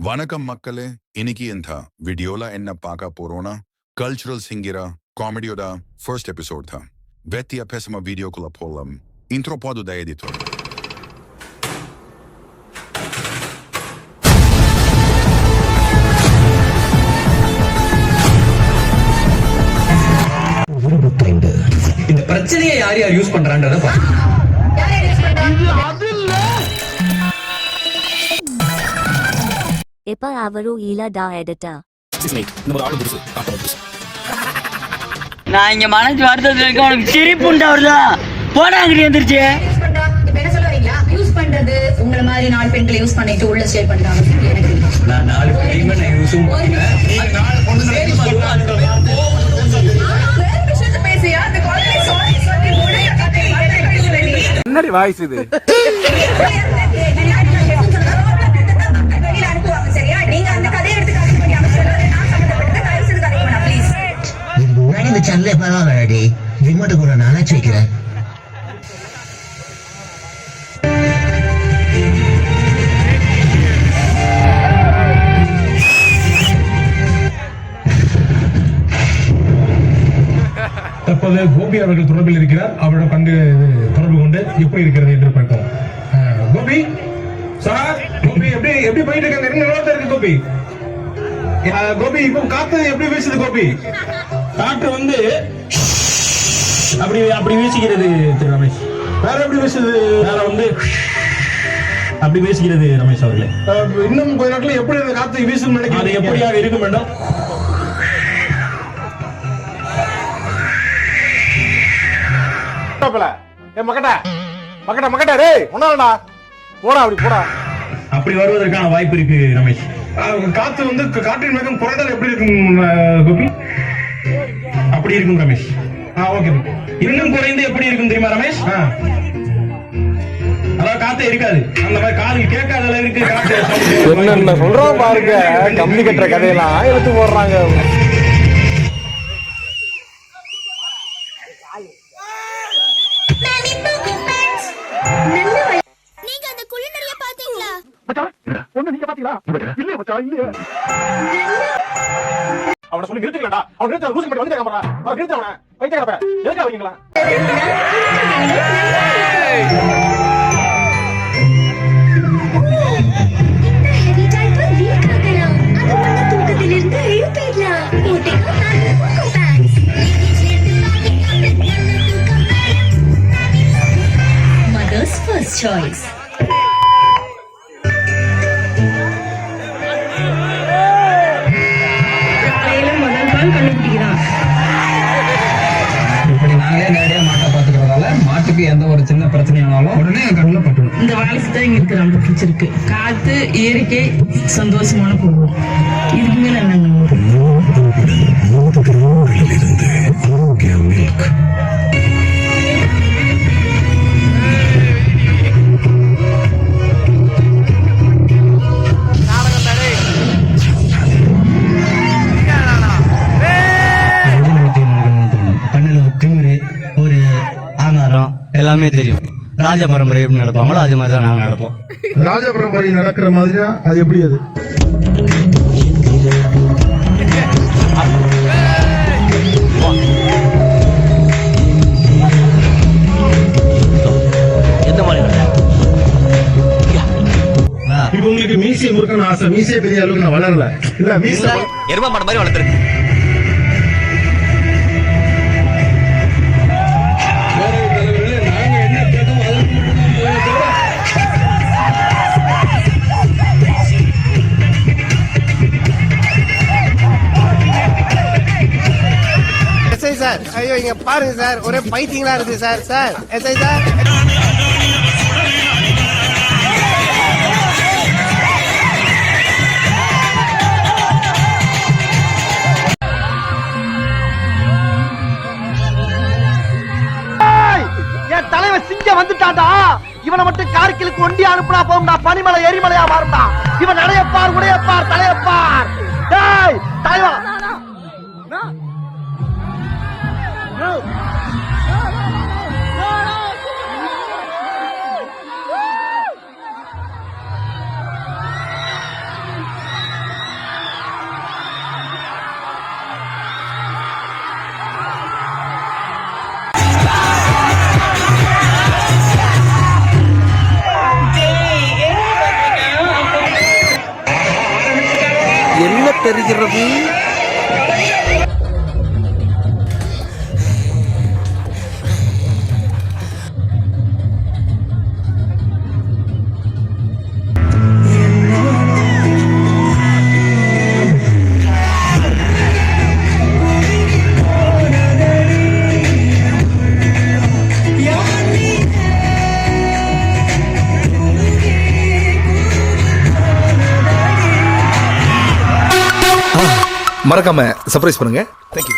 வணக்கம் மக்களே, இன்னைக்கு இந்த வீடியோல என்ன பார்க்க போறோம்னா கல்ச்சுரல் சிங்கிற காமெடியோட ஃபர்ஸ்ட் எபிசோட் தான். வெத்தியா பேசாம வீடியோக்குள்ள போலாம். இன்ட்ரோ போடு da editor. இந்த பிரச்சனையை யார் யார் யூஸ் பண்றான்றத எப்ப அவரு இல்லடா எடிட்டர் நான் இங்க மனசு வருத்தத்துல இருக்க உனக்கு சிரிப்புண்டா வருதா போடாங்கடி வந்துருச்சு. என்ன சொல்ல வரீங்களா? யூஸ் பண்றது உங்கள மாதிரி 4 பெண்களை யூஸ் பண்ணிட்டு உள்ள ஸ்டே பண்றாங்க. எனக்கு நான் 4 பேரையுமே நான் யூஸும் பண்ணல. அது 4 பொண்ணு சேரி சொல்றாங்க. வேற விஷயத்தை பேசியா அந்த காலேஜ் சாரி சொல்லி முடிய கதை என்னடி வாய்ஸ் இது? இந்த சல்ல பரவாயில்லடி, ரிமோட் கூட நான் அழைச்சி வைக்கிறேன். தற்போது கோபி அவர்கள் தொடர்பில் இருக்கிறார். அவரிடம் கண்டு தொடர்பு கொண்டு எப்படி இருக்கிறது என்று பார்ப்போம். கோபி சார், கோபி எப்படி போயிட்டு இருக்க? இருக்கு கோபி. கோபி இப்போ காத்து எப்படி வீசுது கோபி? காற்று வந்து அப்படி வீசுகிறது திரு ரமேஷ். வேற எப்படி வீசுது? வேற வந்து அப்படி வீசுகிறது ரமேஷ் அவர்களே. இன்னும் கொஞ்ச நாட்கள் எப்படி அந்த காத்து வீசும் நினைக்கிறேன். அது எப்படியாக இருக்கும் வேண்டாம். அப்படி வருவதற்கான வாய்ப்பு இருக்கு ரமேஷ். காத்து வந்து காற்றின் வேகம் குறைந்தால் எப்படி இருக்கும் கோபி? அப்படி இருக்கும் ரமேஷ். ஓகே. இன்னும் குறைந்து எப்படி இருக்கும் தெரியுமா ரமேஷ்? அதாவது காத்தே இருக்காது. அந்த மாதிரி காது கேட்காத அளவுக்கு காத்து என்ன சொல்றோம் பாருங்க. கம்பி கட்டுற கதையெல்லாம் எடுத்து போடுறாங்க. நீங்க அந்த குளிநடைய பாத்தீங்களா? நீங்க பாத்தீங்களா? இல்லையே மச்சான், இல்லையே. அவனை சொல்லி நிறுத்துக்கலடா. அவன் நிறுத்த லூசு பண்ணி வந்து கேமரா. அவன் நிறுத்த அவனை. பைத்தியக்காரப்ப. எதுக்கு வரீங்களா? ஹெவி டைப்பர் வீக் ஆகலாம். அது வந்து தூக்கத்திலிருந்து எழுப்பிடலாம். போட்டேங்க பேக்ஸ். Mother's first choice. இப்படி நாங்களே நேரடியா மாட்டை பாத்துக்கிறதால மாட்டுக்கு எந்த ஒரு சின்ன பிரச்சனையானாலும் உடனே என் கண்ணுல பட்டுடும். இந்த வாழ்க்கை தான் இங்க ரொம்ப பிடிச்சிருக்கு. காத்து, இயற்கை, சந்தோஷமான போடுவோம். இதுக்கு மேல என்னங்க? ஒரு ஆங்காரம் எல்லாமே தெரியும். ராஜ பரம்பரை எப்படி நடப்பாங்களோ அது மாதிரி தான் நாங்க நடப்போம். ராஜ பரம்பரை நடக்கிற மாதிரியா? அது எப்படி? அது இப்ப உங்களுக்கு மீசையை முறுக்கணும் ஆசை. மீசையை பெரிய அளவுக்கு நான் வளரல. இல்ல மீசை எரும மாடு மாதிரி வளர்த்துருக்கு. சார், ஐயோ இங்க பாருங்க சார், ஒரே பைத்தியங்களா இருக்கு சார். சார் எஸ்ஐ சார், என் தலைவன் சிங்கம் வந்துட்டான்டா. இவனை மட்டும் கார்கிலுக்கு ஒண்டி அனுப்புனா போகும்டா. பனிமலை எரிமலையா மாறும்டா. இவன் நடையப்பார், உடையப்பார், தலையப்பார். டேய் தலைவா, தெரிகிறது. மறக்காம சர்ப்ரைஸ் பண்ணுங்க. தேங்க்யூ.